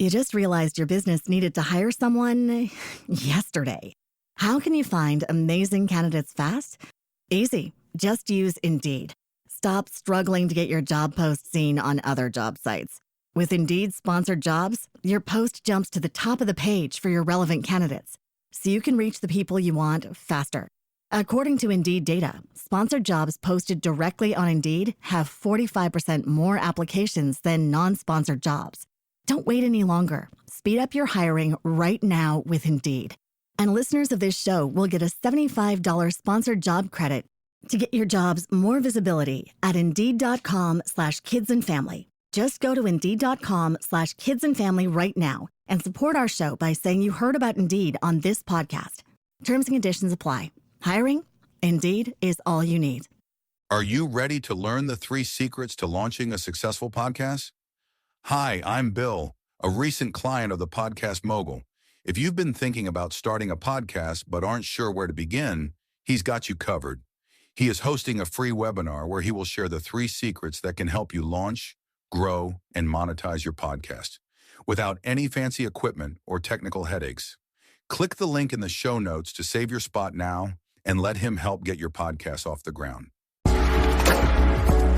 You just realized your business needed to hire someone yesterday. How can you find amazing candidates fast? Easy. Just use Indeed. Stop struggling to get your job post seen on other job sites. With Indeed sponsored jobs, your post jumps to the top of the page for your relevant candidates, so you can reach the people you want faster. According to Indeed data, sponsored jobs posted directly on Indeed have 45% more applications than non-sponsored jobs. Don't wait any longer. Speed up your hiring right now with Indeed. And listeners of this show will get a $75 sponsored job credit to get your jobs more visibility at Indeed.com/kidsandfamily. Just go to Indeed.com/kidsandfamily right now and support our show by saying you heard about Indeed on this podcast. Terms and conditions apply. Hiring? Indeed is all you need. Are you ready to learn the 3 secrets to launching a successful podcast? Hi, I'm Bill, a recent client of the Podcast Mogul. If you've been thinking about starting a podcast but aren't sure where to begin, he's got you covered. He is hosting a free webinar where he will share the 3 secrets that can help you launch, grow, and monetize your podcast without any fancy equipment or technical headaches. Click the link in the show notes to save your spot now and let him help get your podcast off the ground.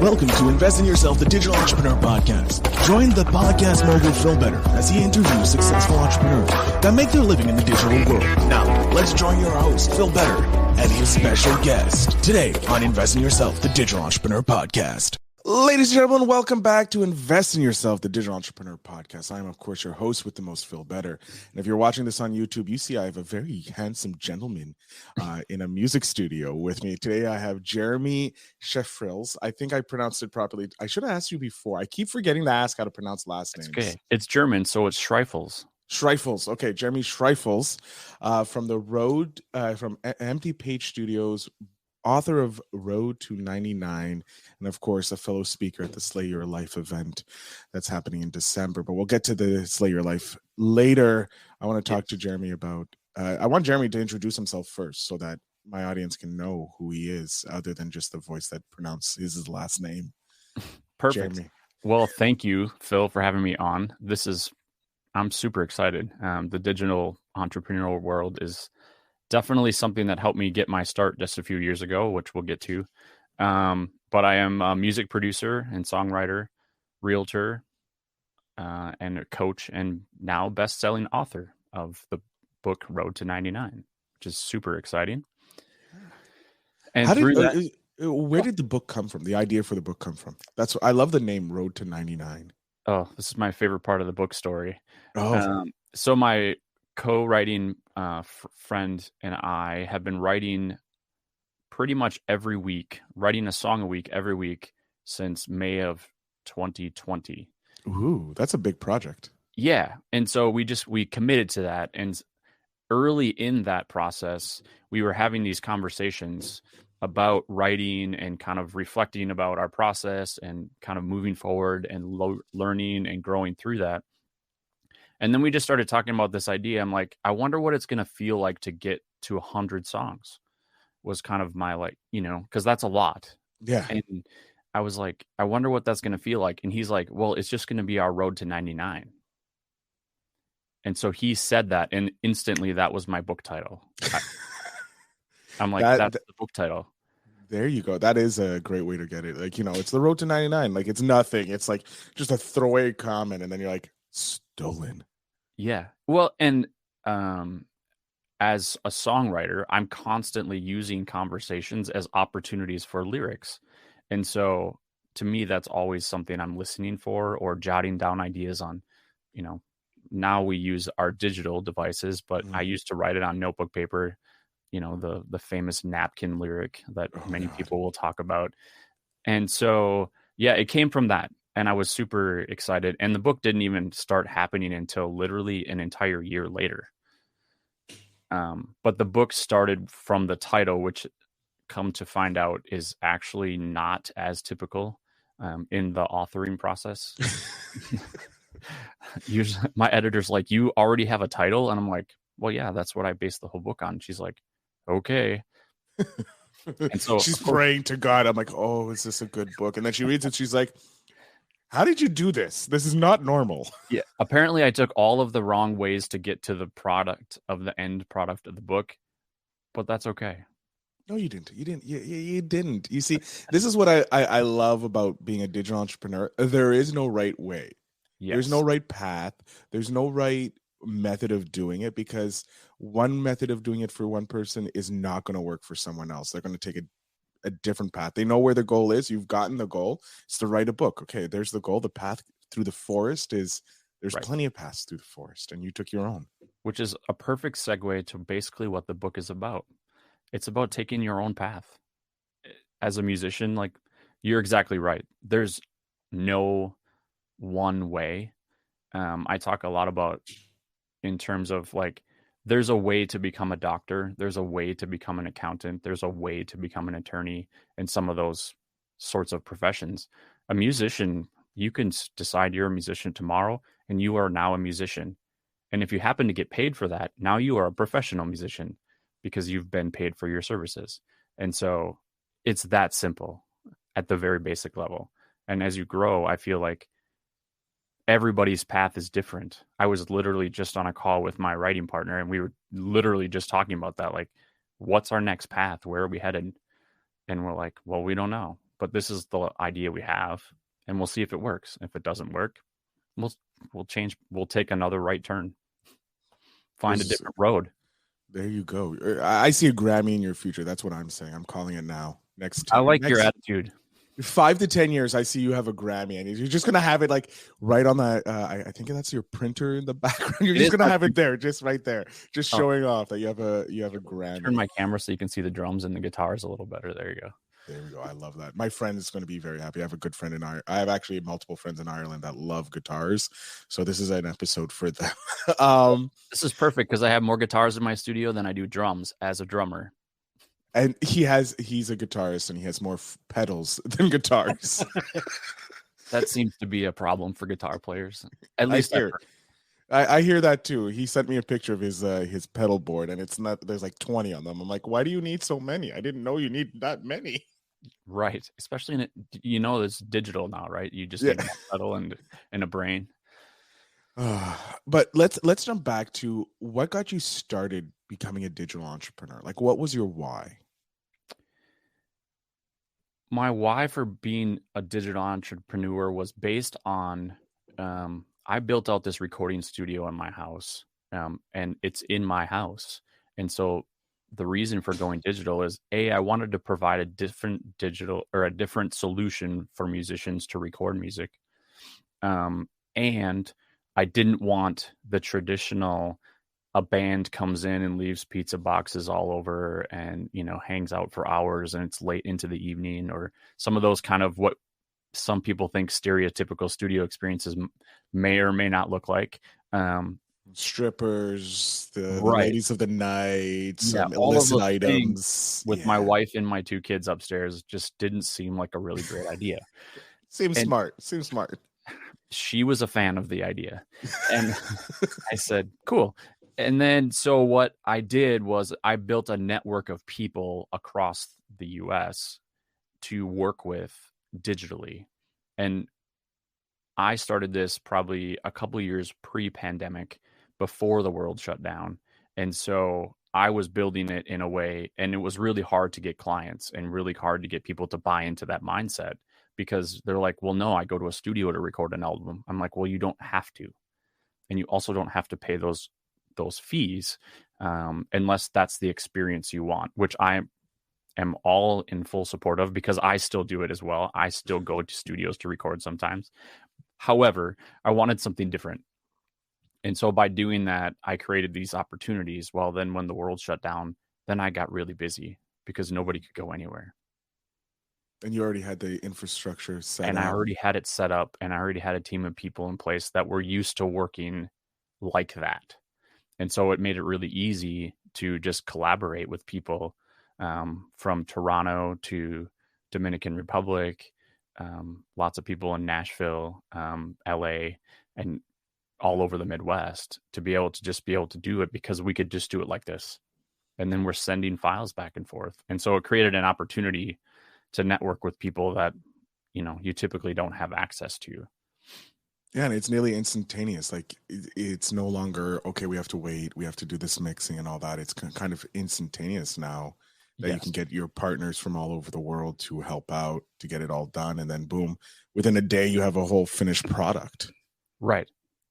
Welcome to Invest in Yourself, the Digital Entrepreneur Podcast. Join the Podcast Mogul Phil Better as he interviews successful entrepreneurs that make their living in the digital world. Now, let's join your host, Phil Better, and his special guest today on Invest in Yourself, the Digital Entrepreneur Podcast. Ladies and gentlemen, welcome back to Invest in Yourself, the Digital Entrepreneur Podcast. I am, of course, your host with the most, Phil Better. And if you're watching this on YouTube, you see I have a very handsome gentleman in a music studio with me. Today, I have Jeremy Schreifels. I think I pronounced it properly. I should have asked you before. I keep forgetting to ask how to pronounce last names. Okay. It's German, so it's Schreifels. Schreifels. Okay, Jeremy Schreifels from the Road, from Empty Page Studios, author of Road to 99, and of course, a fellow speaker at the Slay Your Life event that's happening in December. But we'll get to the Slay Your Life later. I want to talk to Jeremy about, I want Jeremy to introduce himself first so that my audience can know who he is, other than just the voice that pronounces his last name. Perfect. Jeremy. Well, thank you, Phil, for having me on. I'm super excited. The digital entrepreneurial world is definitely something that helped me get my start just a few years ago, which we'll get to. But I am a music producer and songwriter, realtor, and a coach, and now best-selling author of the book Road to 99, which is super exciting. And where did the book come from? The idea for the book come from? I love the name Road to 99. Oh, this is my favorite part of the book story. Oh, so my co-writing friend and I have been writing pretty much every week, writing a song a week every week since May of 2020. Ooh, that's a big project. Yeah. And so we committed to that. And early in that process, we were having these conversations about writing and kind of reflecting about our process and kind of moving forward and learning and growing through that. And then we just started talking about this idea. I'm like, I wonder what it's going to feel like to get to 100 songs, was kind of my, because that's a lot. Yeah. And I was like, I wonder what that's going to feel like. And he's like, well, it's just going to be our Road to 99. And so he said that, and instantly that was my book title. I'm like, that's the book title. There you go. That is a great way to get it. It's the Road to 99. Like, it's nothing. It's like just a throwaway comment. And then you're like, stolen. Yeah. Well, and as a songwriter, I'm constantly using conversations as opportunities for lyrics. And so to me, that's always something I'm listening for or jotting down ideas on. Now we use our digital devices, but I used to write it on notebook paper, the famous napkin lyric that many people will talk about. And so, yeah, it came from that. And I was super excited. And the book didn't even start happening until literally an entire year later. But the book started from the title, which come to find out is actually not as typical in the authoring process. Usually my editor's like, you already have a title? And I'm like, well, yeah, that's what I based the whole book on. She's like, okay. And so she's praying to God. I'm like, oh, is this a good book? And then she reads it. She's like, How did you do this? This is not normal. Yeah. Apparently I took all of the wrong ways to get to the end product of the book, but that's okay. No, you didn't. You didn't. You didn't. You see, this is what I love about being a digital entrepreneur. There is no right way. Yes. There's no right path. There's no right method of doing it, because one method of doing it for one person is not going to work for someone else. They're going to take a different path. They know where the goal is. You've gotten the goal. It's to write a book. Okay, there's the goal. The path through the forest is, there's Right. plenty of paths through the forest, and you took your own. Which is a perfect segue to basically what the book is about. It's about taking your own path. As a musician, like, you're exactly right. There's no one way. I talk a lot about in terms of like, there's a way to become a doctor. There's a way to become an accountant. There's a way to become an attorney, and some of those sorts of professions. A musician, you can decide you're a musician tomorrow, and you are now a musician. And if you happen to get paid for that, now you are a professional musician because you've been paid for your services. And so it's that simple at the very basic level. And as you grow, I feel like everybody's path is different. I was literally just on a call with my writing partner, and we were literally just talking about that. Like, what's our next path? Where are we headed? And we're like, well, we don't know, but this is the idea we have, and we'll see if it works. If it doesn't work, we'll change. We'll take another right turn, find a different road. There you go. I see a Grammy in your future. That's what I'm saying. I'm calling it now. I like your attitude. 5 to 10 years, I see you have a Grammy, and you're just gonna have it like right on that. I think that's your printer in the background. You're just gonna have it there, just right there, just showing off that you have a Grammy. Turn my camera so you can see the drums and the guitars a little better. There you go. There we go. I love that. My friend is going to be very happy. I have a good friend in Ireland. I have actually multiple friends in Ireland that love guitars. So this is an episode for them. This is perfect because I have more guitars in my studio than I do drums as a drummer. And he's a guitarist, and he has more pedals than guitars. That seems to be a problem for guitar players. At least I hear that too. He sent me a picture of his pedal board, and it's not, there's like 20 on them. I'm like, why do you need so many? I didn't know you need that many. Right. Especially it's digital now, right? You just need a pedal and a brain. But let's jump back to what got you started becoming a digital entrepreneur. Like, what was your why? My why for being a digital entrepreneur was based on, I built out this recording studio in my house, and it's in my house. And so the reason for going digital is I wanted to provide a different solution for musicians to record music. And I didn't want the traditional, a band comes in and leaves pizza boxes all over and, hangs out for hours and it's late into the evening, or some of those kind of what some people think stereotypical studio experiences may or may not look like. Strippers, the ladies of the night, some illicit items. With my wife and my 2 kids upstairs just didn't seem like a really great idea. Seems smart. She was a fan of the idea. And I said, cool. And then, so what I did was I built a network of people across the US to work with digitally. And I started this probably a couple years pre-pandemic, before the world shut down. And so I was building it in a way, and it was really hard to get clients and really hard to get people to buy into that mindset, because they're like, well, no, I go to a studio to record an album. I'm like, well, you don't have to. And you also don't have to pay those fees unless that's the experience you want, which I am all in full support of, because I still do it as well. I still go to studios to record sometimes. However, I wanted something different. And so by doing that, I created these opportunities. Well, then when the world shut down, then I got really busy because nobody could go anywhere. And you already had the infrastructure set up. And I already had it set up, and I already had a team of people in place that were used to working like that. And so it made it really easy to just collaborate with people from Toronto to Dominican Republic, lots of people in Nashville, LA, and all over the Midwest, to be able to do it, because we could just do it like this. And then we're sending files back and forth. And so it created an opportunity to network with people that, you typically don't have access to. Yeah, and it's nearly instantaneous. Like it's no longer, okay, we have to wait, we have to do this mixing and all that. It's kind of instantaneous now that you can Yes. get your partners from all over the world to help out to get it all done. And then boom, within a day, you have a whole finished product. Right.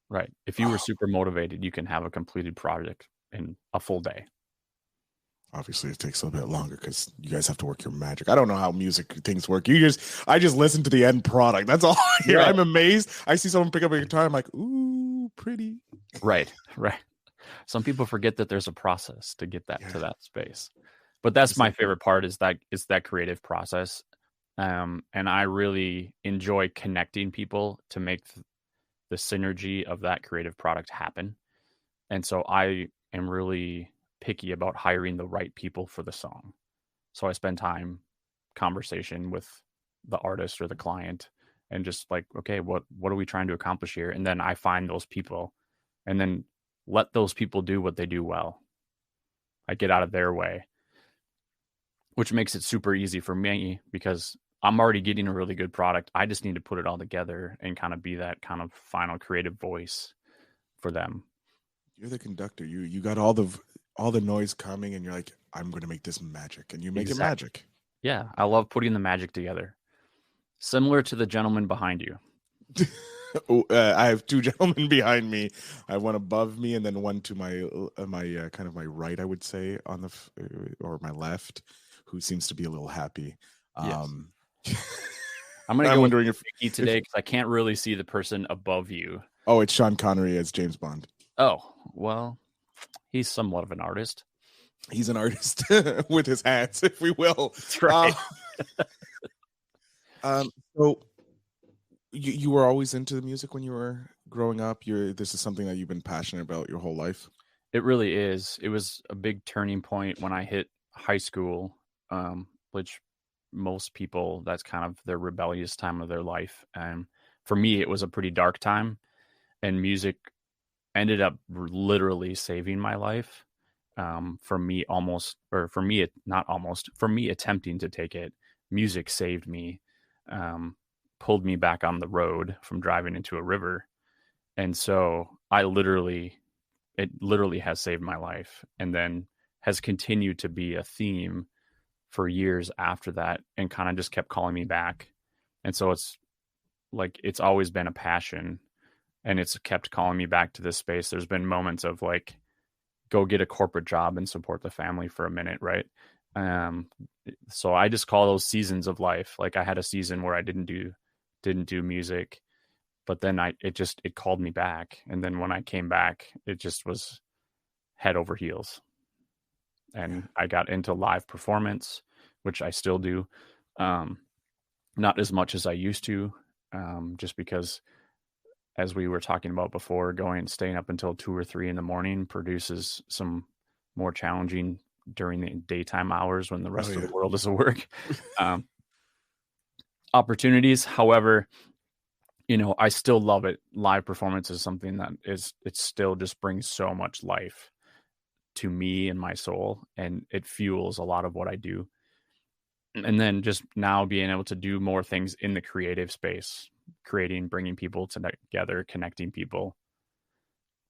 Right. If you were super motivated, you can have a completed project in a full day. Obviously, it takes a little bit longer because you guys have to work your magic. I don't know how music things work. I just listen to the end product. That's all I hear. Right. I'm amazed. I see someone pick up a guitar. I'm like, ooh, pretty. Right. Right. Some people forget that there's a process to get that to that space. But that's my favorite part is that creative process. And I really enjoy connecting people to make the synergy of that creative product happen. And so I am really picky about hiring the right people for the song. So I spend time conversation with the artist or the client and just like, okay, what are we trying to accomplish here? And then I find those people and then let those people do what they do well. I get out of their way, which makes it super easy for me because I'm already getting a really good product. I just need to put it all together and kind of be that kind of final creative voice for them. You're the conductor. You got all the noise coming, and you're like, I'm going to make this magic, and you make it magic. Yeah, I love putting the magic together. Similar to the gentleman behind you. I have two gentlemen behind me. I have one above me, and then one to my kind of my right, I would say, on the or my left, who seems to be a little happy. Yes. I'm going to go wondering if Vicky today because I can't really see the person above you. Oh, it's Sean Connery as James Bond. Oh, well, he's somewhat of an artist. He's an artist with his hands, if we will. That's right. So you were always into the music when you were growing up. This is something that you've been passionate about your whole life. It really is. It was a big turning point when I hit high school, which most people, that's kind of their rebellious time of their life. And for me, it was a pretty dark time, and music ended up literally saving my life. For me attempting to take it, music saved me, pulled me back on the road from driving into a river. And so it literally has saved my life, and then has continued to be a theme for years after that, and kind of just kept calling me back. And so it's always been a passion, and it's kept calling me back to this space. There's been moments of like, go get a corporate job and support the family for a minute. Right. So I just call those seasons of life. Like I had a season where I didn't do music, but then it called me back. And then when I came back, it just was head over heels. And I got into live performance, which I still do. Not as much as I used to, just because, as we were talking about before, staying up until 2 or 3 in the morning produces some more challenging during the daytime hours when the rest of the world is at work. Opportunities. However, I still love it. Live performance is something that it still just brings so much life to me and my soul, and it fuels a lot of what I do. And then just now being able to do more things in the creative space, creating, bringing people together, connecting people.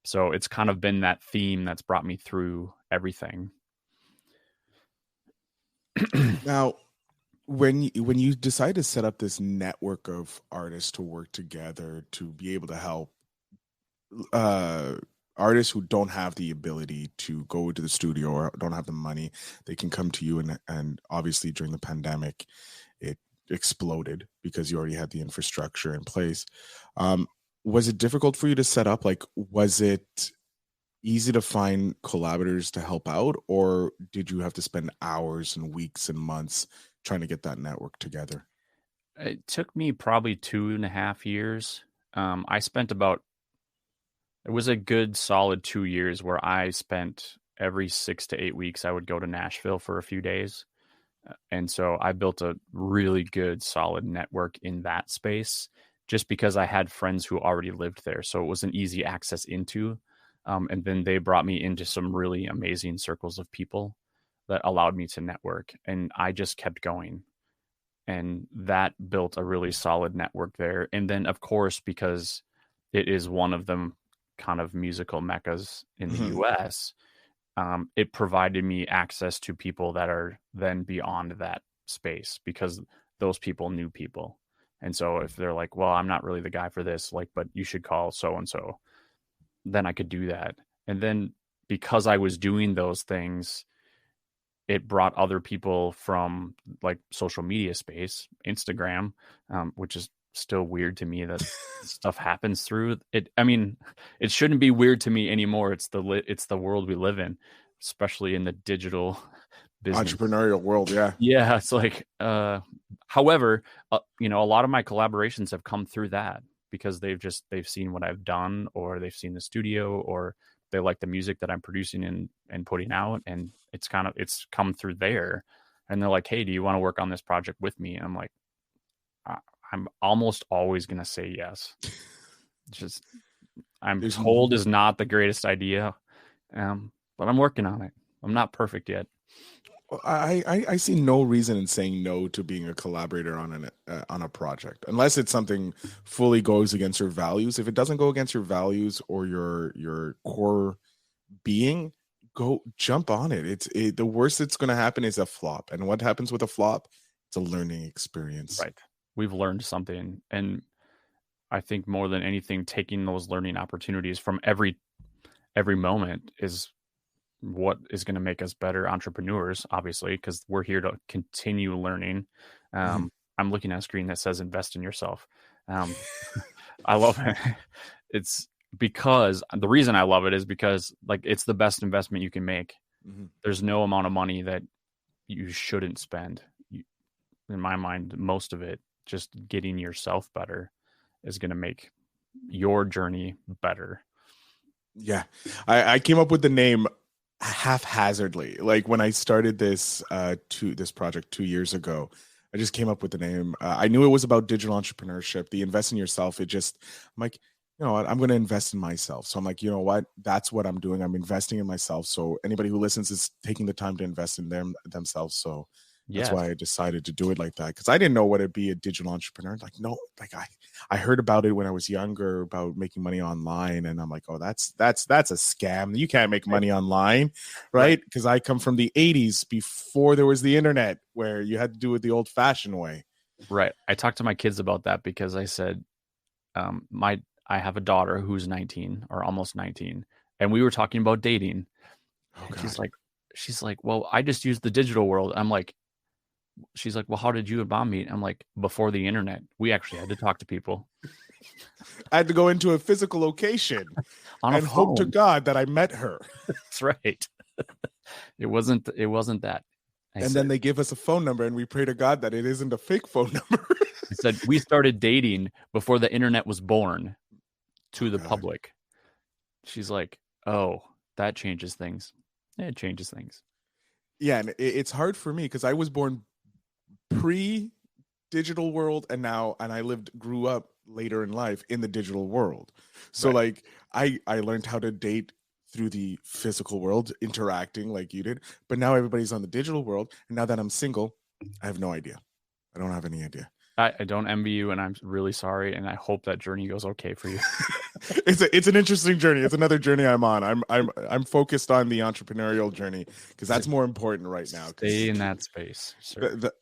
So it's kind of been that theme that's brought me through everything. Now, when you decide to set up this network of artists to work together to be able to help artists who don't have the ability to go to the studio or don't have the money, they can come to you, and obviously during the pandemic, it exploded because you already had the infrastructure in place. Was it difficult for you to set up? Like, was it easy to find collaborators to help out, or did you have to spend hours and weeks and months trying to get that network together? It took me probably 2.5 years. It was a good solid 2 years where I spent every 6 to 8 weeks, I would go to Nashville for a few days. And so I built a really good, solid network in that space just because I had friends who already lived there. So it was an easy access into. And then they brought me into some really amazing circles of people that allowed me to network. And I just kept going. And that built a really solid network there. And then, of course, because it is one of the kind of musical meccas in the US, it provided me access to people that are then beyond that space, because those people knew people. And so if they're like, well, I'm not really the guy for this, like, but you should call so-and-so, then I could do that. And then because I was doing those things, it brought other people from like social media space, Instagram, which is still weird to me that stuff happens through it. I mean, it shouldn't be weird to me anymore. It's the world we live in, especially in the digital business entrepreneurial world. Yeah. Yeah. It's like, however, a lot of my collaborations have come through that, because they've seen what I've done, or they've seen the studio, or they like the music that I'm producing and putting out. And it's come through there, and they're like, hey, do you want to work on this project with me? And I'm like, I'm almost always going to say yes. Just, I'm told is not the greatest idea. But I'm working on it. I'm not perfect yet. I see no reason in saying no to being a collaborator on a project, unless it's something fully goes against your values. If it doesn't go against your values or your core being, go jump on it. The worst that's going to happen is a flop. And what happens with a flop? It's a learning experience. Right. We've learned something. And I think more than anything, taking those learning opportunities from every moment is what is going to make us better entrepreneurs, obviously, because we're here to continue learning. I'm looking at a screen that says invest in yourself. I love it. It's because the reason I love it is because, like, it's the best investment you can make. There's no amount of money that you shouldn't spend. In my mind, most of it, just getting yourself better is going to make your journey better. Yeah. I came up with the name haphazardly. Like when I started this project 2 years ago, I just came up with the name. I knew it was about digital entrepreneurship, the invest in yourself. I'm like, you know what, I'm going to invest in myself. So I'm like, you know what, that's what I'm doing. I'm investing in myself. So anybody who listens is taking the time to invest in themselves. So that's why I decided to do it like that, because I didn't know what it'd be a digital entrepreneur. Like, no, like I heard about it when I was younger, about making money online, and I'm like, oh, that's a scam. You can't make money online, right? Because I come from the 80s, before there was the internet, where you had to do it the old-fashioned way. Right. I talked to my kids about that, because I said, I have a daughter who's 19 or almost 19, and we were talking about dating. She's like, well, I just use the digital world. I'm like, she's like, well, how did you and mom meet? I'm like, before the internet, we actually had to talk to people. I had to go into a physical location and hope to God that I met her. That's right. It wasn't that. Then they give us a phone number, and we pray to God that it isn't a fake phone number. I said, we started dating before the internet was born to the public. She's like, oh, that changes things. It changes things. Yeah, and it's hard for me, because I was born pre-digital world, and I grew up later in life in the digital world. So like I learned how to date through the physical world, interacting like you did, but now everybody's on the digital world, and now that I'm single, I have no idea. I don't have any idea. I don't envy you, and I'm really sorry, and I hope that journey goes okay for you. It's an interesting journey. It's another journey I'm on. I'm focused on the entrepreneurial journey, because that's more important right now. Stay in that space.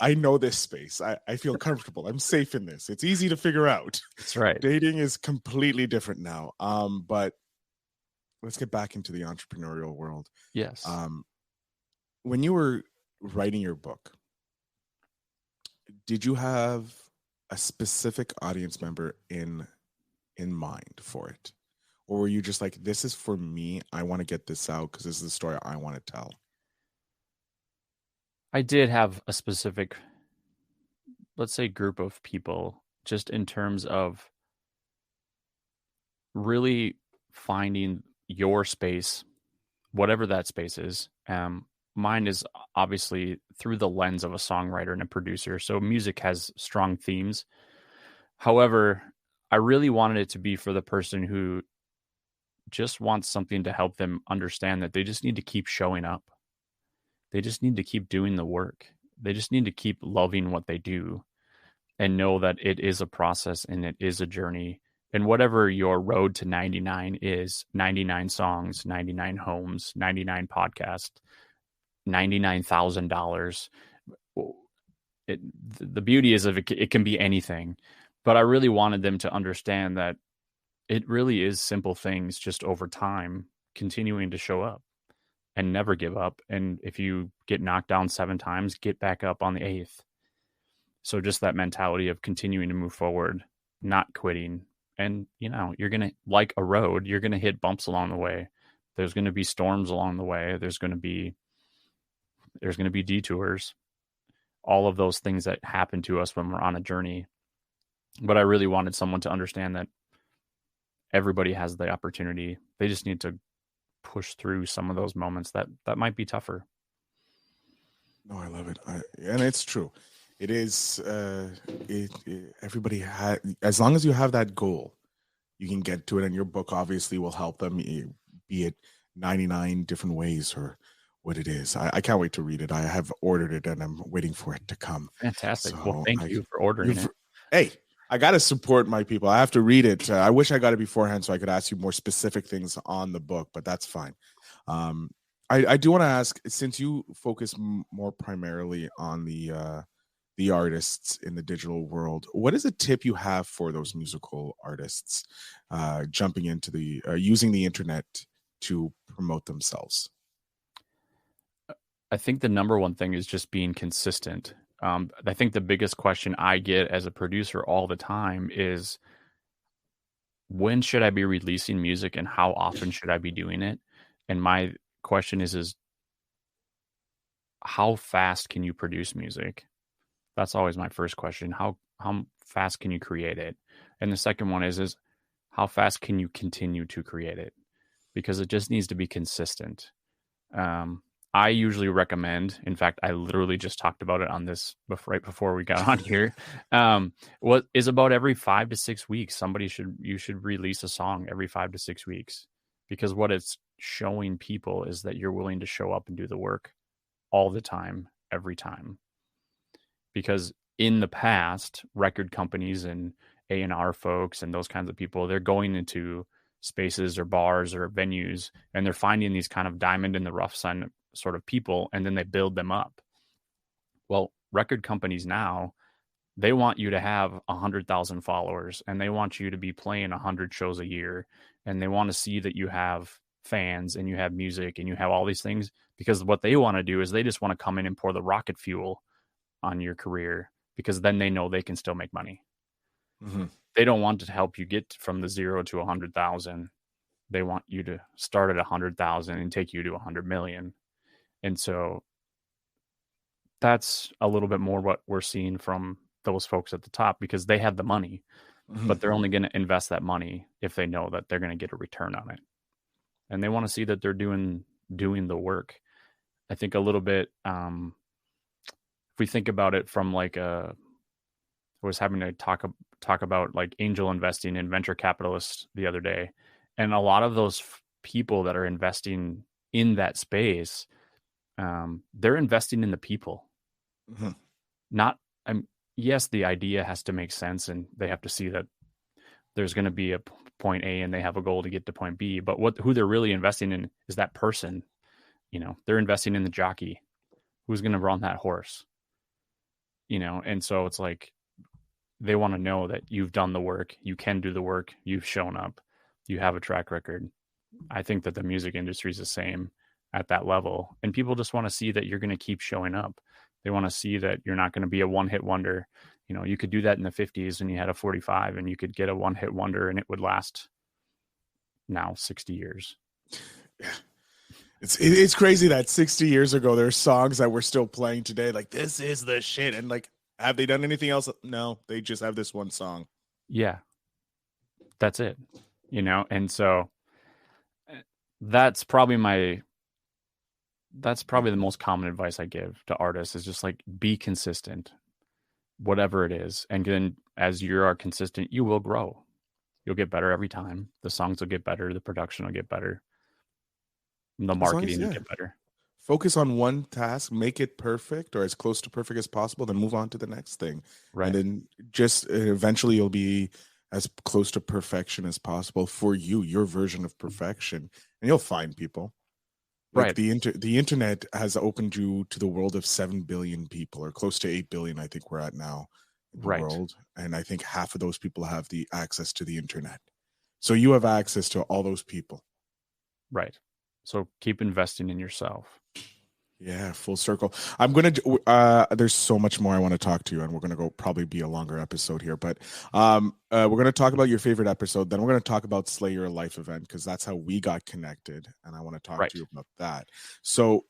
I know this space. I feel comfortable. I'm safe in this. It's easy to figure out. That's right. Dating is completely different now. But let's get back into the entrepreneurial world. Yes. When you were writing your book, did you have a specific audience member in mind for it? Or were you just like, this is for me, I want to get this out because this is the story I want to tell? I did have a specific, let's say, group of people, just in terms of really finding your space, whatever that space is. Mine is obviously through the lens of a songwriter and a producer. So music has strong themes. However, I really wanted it to be for the person who just wants something to help them understand that they just need to keep showing up. They just need to keep doing the work. They just need to keep loving what they do. and know that it is a process and it is a journey. And whatever your road to 99 is, 99 songs, 99 homes, 99 podcasts, $99,000. The beauty is it can be anything. But I really wanted them to understand that it really is simple things just over time, continuing to show up and never give up. And if you get knocked down 7 times, get back up on the 8th. So just that mentality of continuing to move forward, not quitting. And, you're going to, like a road, you're going to hit bumps along the way. There's going to be storms along the way. There's going to be detours, all of those things that happen to us when we're on a journey. But I really wanted someone to understand that everybody has the opportunity. They just need to push through some of those moments that might be tougher. No, I love it. And it's true. It is, everybody as long as you have that goal, you can get to it. And your book obviously will help them, be it 99 different ways or what it is. I can't wait to read it. I have ordered it and I'm waiting for it to come. Fantastic. So well, thank you for ordering it. Hey, I got to support my people. I have to read it. I wish I got it beforehand so I could ask you more specific things on the book, but that's fine. I do want to ask, since you focus more primarily on the artists in the digital world, what is a tip you have for those musical artists jumping into using the internet to promote themselves? I think the number one thing is just being consistent. I think the biggest question I get as a producer all the time is, when should I be releasing music and how often should I be doing it? And my question is how fast can you produce music? That's always my first question. How fast can you create it? And the second one is how fast can you continue to create it? Because it just needs to be consistent. I usually recommend, in fact, I literally just talked about it on this right before we got on here. What is about every 5 to 6 weeks, you should release a song every 5 to 6 weeks, because what it's showing people is that you're willing to show up and do the work all the time, every time. Because in the past, record companies and A&R folks and those kinds of people, they're going into spaces or bars or venues and they're finding these kind of diamond in the rough sort of people, and then they build them up. Well, record companies now, they want you to have 100,000 followers and they want you to be playing 100 shows a year, and they want to see that you have fans and you have music and you have all these things, because what they want to do is they just want to come in and pour the rocket fuel on your career, because then they know they can still make money. Mm-hmm. They don't want to help you get from the 0 to 100,000. They want you to start at 100,000 and take you to 100 million. And so that's a little bit more what we're seeing from those folks at the top, because they have the money, mm-hmm. but they're only going to invest that money if they know that they're going to get a return on it. And they want to see that they're doing the work. I think a little bit, if we think about it from I was having to talk about like angel investing and venture capitalists the other day. And a lot of those people that are investing in that space, they're investing in the people. Mm-hmm. Yes, the idea has to make sense and they have to see that there's going to be a point A and they have a goal to get to point B. But who they're really investing in is that person. They're investing in the jockey who's going to run that horse. And so it's like they want to know that you've done the work, you can do the work, you've shown up, you have a track record. I think that the music industry is the same at that level. And people just want to see that you're going to keep showing up. They want to see that you're not going to be a one-hit wonder. You could do that in the 50s when you had a 45 and you could get a one-hit wonder and it would last now 60 years. Yeah. It's crazy that 60 years ago, there are songs that we're still playing today. Like, this is the shit. And like, have they done anything else? No, they just have this one song. Yeah, that's it. And so that's probably the most common advice I give to artists is just like, be consistent, whatever it is. And then as you are consistent, you will grow. You'll get better every time. The songs will get better. The production will get better. The marketing will get better. Focus on one task, make it perfect or as close to perfect as possible, then move on to the next thing. Right. And then just eventually you'll be as close to perfection as possible for you, your version of perfection. And you'll find people. Like Right. the internet has opened you to the world of 7 billion people, or close to 8 billion, I think we're at now in the Right. world. And I think half of those people have the access to the internet. So you have access to all those people. Right. So keep investing in yourself. Yeah, full circle. I'm going to, there's so much more I want to talk to you, and we're going to go probably be a longer episode here, but we're going to talk about your favorite episode. Then we're going to talk about Slay Your Life event, because that's how we got connected. And I want to talk to you about that. So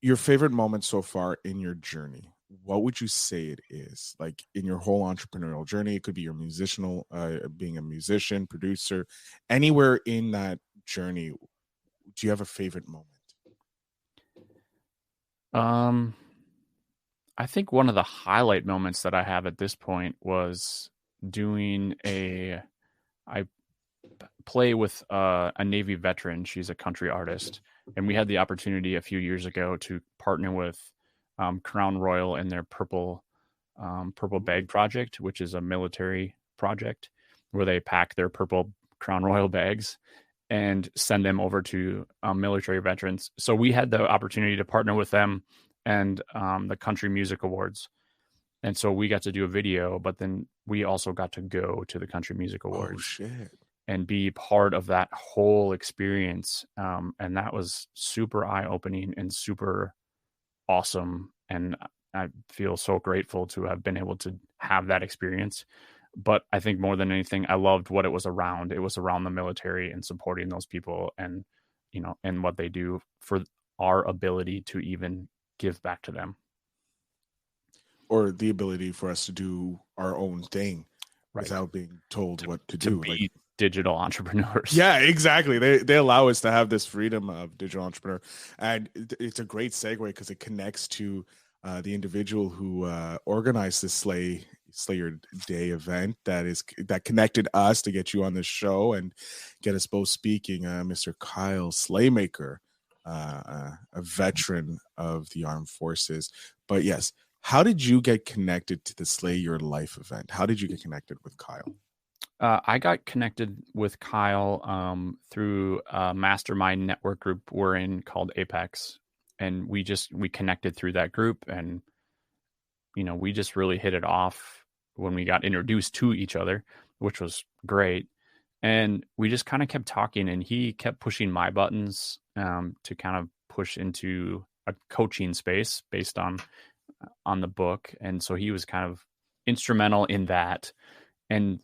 your favorite moment so far in your journey, what would you say it is? Like in your whole entrepreneurial journey, it could be your being a musician, producer, anywhere in that journey. Do you have a favorite moment? I think one of the highlight moments that I have at this point was I play with a Navy veteran. She's a country artist, and we had the opportunity a few years ago to partner with Crown Royal and their purple bag project, which is a military project where they pack their purple Crown Royal bags and send them over to military veterans. So we had the opportunity to partner with them and the Country Music Awards. And so we got to do a video, but then we also got to go to the Country Music Awards. Oh, shit. And be part of that whole experience. And that was super eye-opening and super awesome. And I feel so grateful to have been able to have that experience. But I think more than anything, I loved what it was around. It was around the military and supporting those people and, and what they do for our ability to even give back to them. Or the ability for us to do our own thing without being told what to do. Be like digital entrepreneurs. Yeah, exactly. They allow us to have this freedom of digital entrepreneur. And it's a great segue because it connects to the individual who organized this Slay Your Day event that connected us to get you on this show and get us both speaking, Mr. Kyle Slaymaker, a veteran of the armed forces. But yes, how did you get connected to the Slay Your Life event? How did you get connected with Kyle? I got connected with Kyle through a mastermind network group we're in called Apex. And we connected through that group, and, we just really hit it off when we got introduced to each other, which was great. And we just kind of kept talking, and he kept pushing my buttons to kind of push into a coaching space based on the book. And so he was kind of instrumental in that. And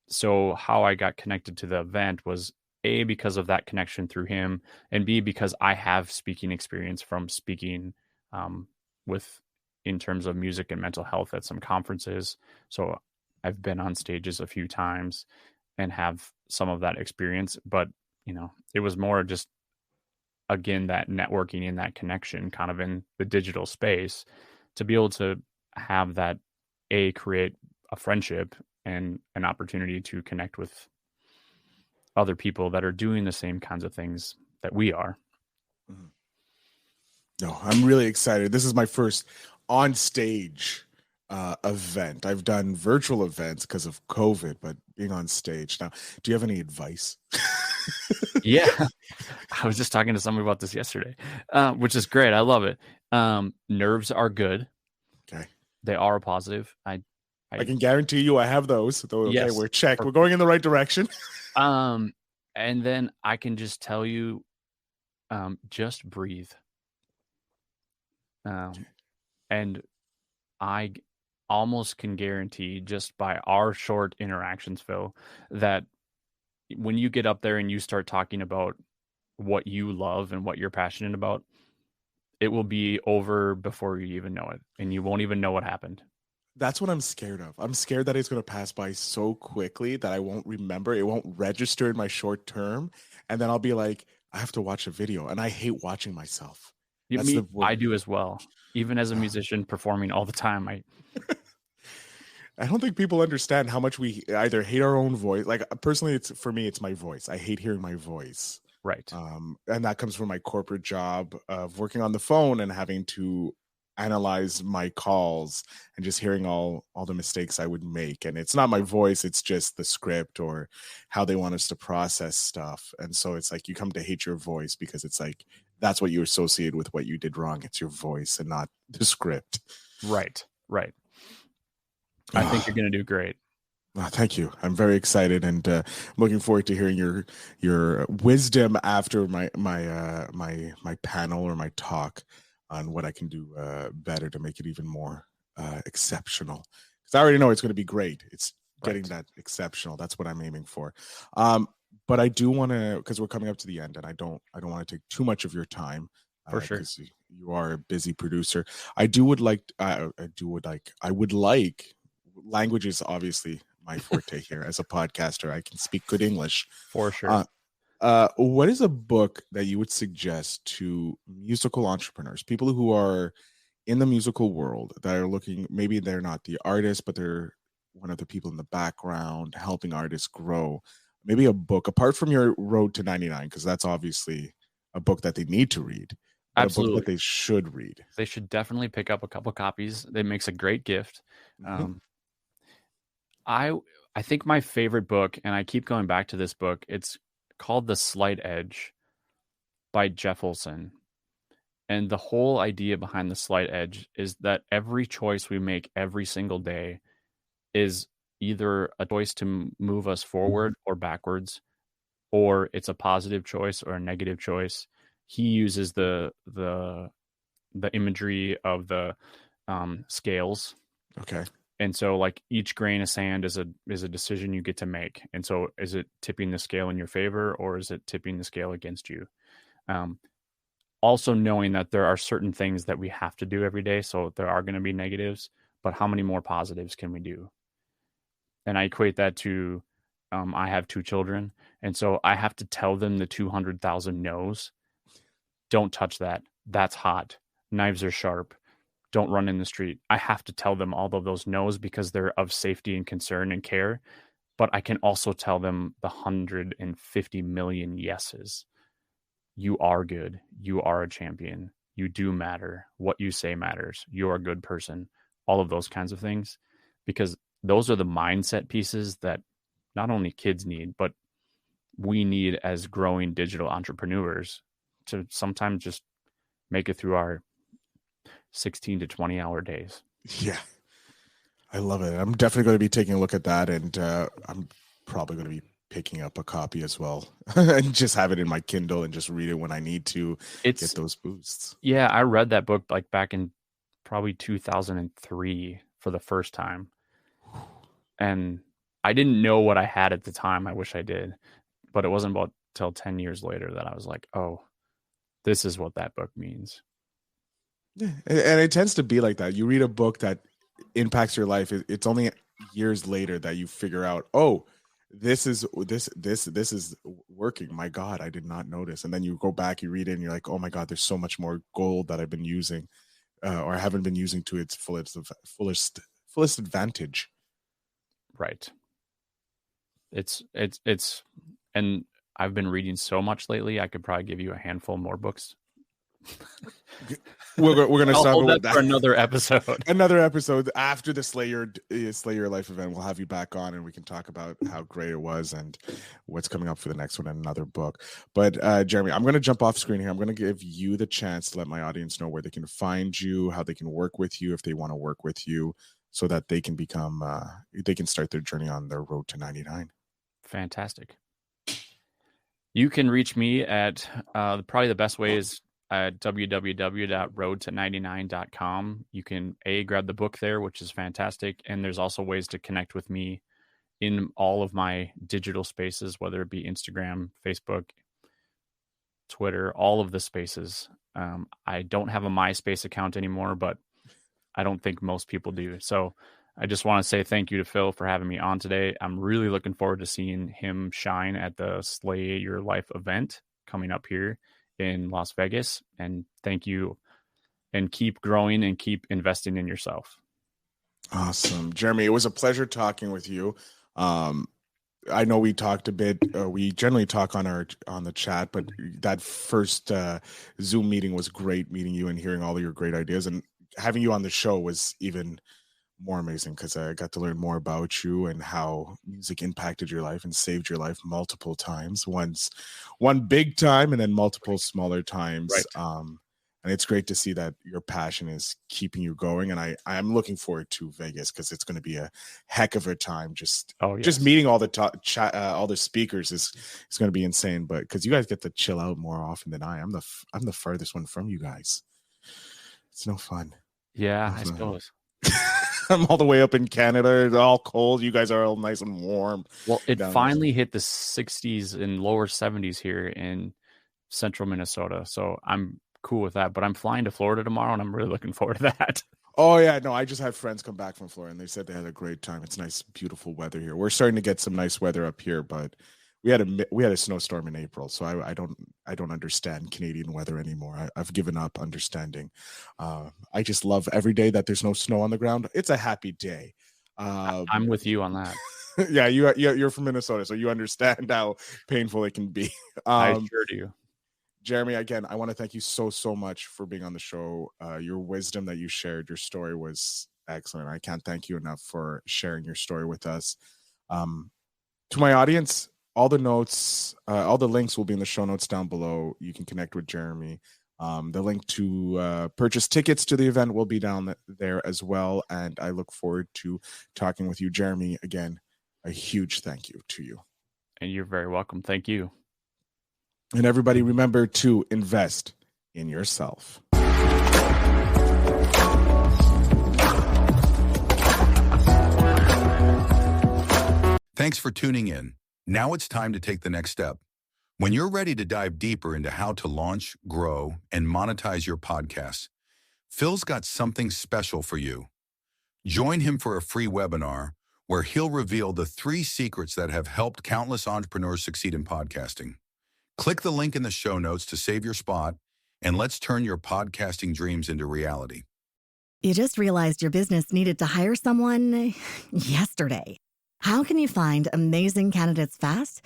so how I got connected to the event was A, because of that connection through him, and B, because I have speaking experience from speaking in terms of music and mental health at some conferences. So I've been on stages a few times and have some of that experience, but it was more just, again, that networking and that connection kind of in the digital space to be able to have that create a friendship and an opportunity to connect with other people that are doing the same kinds of things that we are. Mm-hmm. No, I'm really excited. This is my first on stage event. I've done virtual events because of COVID, but being on stage now, do you have any advice? Yeah. I was just talking to somebody about this yesterday, which is great. I love it. Nerves are good. Okay. They are a positive. I can guarantee you I have those. Okay, yes, we're checked. We're going in the right direction. And then I can just tell you, just breathe. And I almost can guarantee, just by our short interactions, Phil, that when you get up there and you start talking about what you love and what you're passionate about, it will be over before you even know it, and you won't even know what happened. That's what I'm scared of. I'm scared that it's going to pass by so quickly that I won't remember. It won't register in my short term. And then I'll be like, I have to watch a video. And I hate watching myself. I do as well. Even as a musician performing all the time. I don't think people understand how much we either hate our own voice. Like personally, for me, it's my voice. I hate hearing my voice. Right. And that comes from my corporate job of working on the phone and having to analyze my calls and just hearing all the mistakes I would make. And it's not my voice, it's just the script or how they want us to process stuff. And so it's like you come to hate your voice because it's like that's what you associate with what you did wrong. It's your voice and not the script. Right. I think you're going to do great. Thank you. I'm very excited and looking forward to hearing your wisdom after my panel or my talk on what I can do better to make it even more exceptional. Because I already know it's going to be great. It's getting that exceptional. That's what I'm aiming for. But I do want to, because we're coming up to the end, and I don't want to take too much of your time. For sure. Because you are a busy producer. I would like language is obviously my forte here as a podcaster. I can speak good English. For sure. What is a book that you would suggest to musical entrepreneurs, people who are in the musical world that are looking, maybe they're not the artist, but they're one of the people in the background helping artists grow? Maybe a book, apart from your Road to 99, because that's obviously a book that they need to read. Absolutely. A book that they should read. They should definitely pick up a couple copies. It makes a great gift. Mm-hmm. I think my favorite book, and I keep going back to this book, it's called The Slight Edge by Jeff Olson. And the whole idea behind The Slight Edge is that every choice we make every single day is either a choice to move us forward or backwards, or it's a positive choice or a negative choice. He uses the imagery of the scales. Okay. And so like each grain of sand is a decision you get to make. And so is it tipping the scale in your favor or is it tipping the scale against you? Also knowing that there are certain things that we have to do every day. So there are going to be negatives, but how many more positives can we do? And I equate that to, I have 2 children. And so I have to tell them the 200,000 no's. Don't touch that. That's hot. Knives are sharp. Don't run in the street. I have to tell them all of those no's because they're of safety and concern and care. But I can also tell them the 150 million yeses. You are good. You are a champion. You do matter. What you say matters. You're a good person. All of those kinds of things. Because those are the mindset pieces that not only kids need, but we need as growing digital entrepreneurs to sometimes just make it through our 16 to 20 hour days. Yeah, I love it. I'm definitely going to be taking a look at that, and I'm probably going to be picking up a copy as well and just have it in my Kindle and just read it when I need to get those boosts. Yeah, I read that book like back in probably 2003 for the first time. And I didn't know what I had at the time. I wish I did. But it wasn't about till 10 years later that I was like, oh, this is what that book means. Yeah, and it tends to be like that. You read a book that impacts your life. It's only years later that you figure out, oh, this is working. My God, I did not notice. And then you go back, you read it, and you're like, oh my God, there's so much more gold that I've been using, or I haven't been using to its fullest advantage. Right. It's, and I've been reading so much lately. I could probably give you a handful more books. We're going to stop with that for another episode. Another episode after the Slay Your Life event. We'll have you back on and we can talk about how great it was and what's coming up for the next one and another book. But Jeremy, I'm going to jump off screen here. I'm going to give you the chance to let my audience know where they can find you, how they can work with you if they want to work with you, so that they can become they can start their journey on their road to 99. Fantastic. You can reach me at probably the best way is at www.roadto99.com. You can grab the book there, which is fantastic. And there's also ways to connect with me in all of my digital spaces, whether it be Instagram, Facebook, Twitter, all of the spaces. I don't have a MySpace account anymore, but I don't think most people do. So I just want to say thank you to Phil for having me on today. I'm really looking forward to seeing him shine at the Slay Your Life event coming up here in Las Vegas. And thank you, and keep growing and keep investing in yourself. Awesome. Jeremy, it was a pleasure talking with you. I know we talked a bit. We generally talk on the chat, but that first Zoom meeting was great. Meeting you and hearing all of your great ideas, and having you on the show was even more amazing because I got to learn more about you and how music impacted your life and saved your life multiple times. One big time, and then multiple smaller times. Right. And it's great to see that your passion is keeping you going. And I'm looking forward to Vegas because it's going to be a heck of a time. Just meeting all the all the speakers is going to be insane. But because you guys get to chill out more often than I'm the farthest one from you guys. It's no fun. Yeah, I suppose. I'm all the way up in Canada. It's all cold. You guys are all nice and warm. Well, it finally hit the 60s and lower 70s here in central Minnesota. So I'm cool with that, but I'm flying to Florida tomorrow and I'm really looking forward to that. Oh yeah, no, I just had friends come back from Florida and they said they had a great time. It's nice, beautiful weather here. We're starting to get some nice weather up here, but we had a snowstorm in April, so I don't understand Canadian weather anymore. I've given up understanding. I just love every day that there's no snow on the ground. It's a happy day. I'm with you on that. Yeah, you're from Minnesota, so you understand how painful it can be. I sure do. Jeremy, again, I want to thank you so much for being on the show. Your wisdom that you shared, your story was excellent. I can't thank you enough for sharing your story with us. To my audience, all the notes, all the links will be in the show notes down below. You can connect with Jeremy. The link to purchase tickets to the event will be down there as well. And I look forward to talking with you, Jeremy. Again, a huge thank you to you. And you're very welcome. Thank you. And everybody, remember to invest in yourself. Thanks for tuning in. Now it's time to take the next step. When you're ready to dive deeper into how to launch, grow, and monetize your podcast, Phil's got something special for you. Join him for a free webinar where he'll reveal the 3 secrets that have helped countless entrepreneurs succeed in podcasting. Click the link in the show notes to save your spot, and let's turn your podcasting dreams into reality. You just realized your business needed to hire someone yesterday. How can you find amazing candidates fast?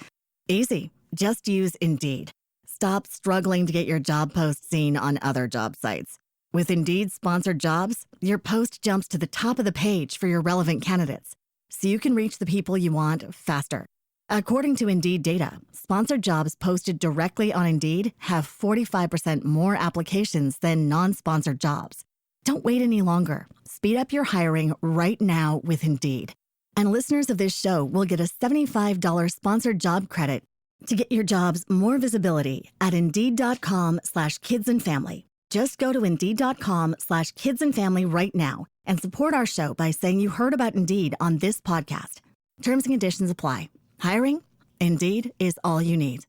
Easy. Just use Indeed. Stop struggling to get your job post seen on other job sites. With Indeed sponsored jobs, your post jumps to the top of the page for your relevant candidates, so you can reach the people you want faster. According to Indeed data, sponsored jobs posted directly on Indeed have 45% more applications than non-sponsored jobs. Don't wait any longer. Speed up your hiring right now with Indeed. And listeners of this show will get a $75 sponsored job credit to get your jobs more visibility at Indeed.com/kidsandfamily. Just go to Indeed.com/kidsandfamily right now and support our show by saying you heard about Indeed on this podcast. Terms and conditions apply. Hiring? Indeed is all you need.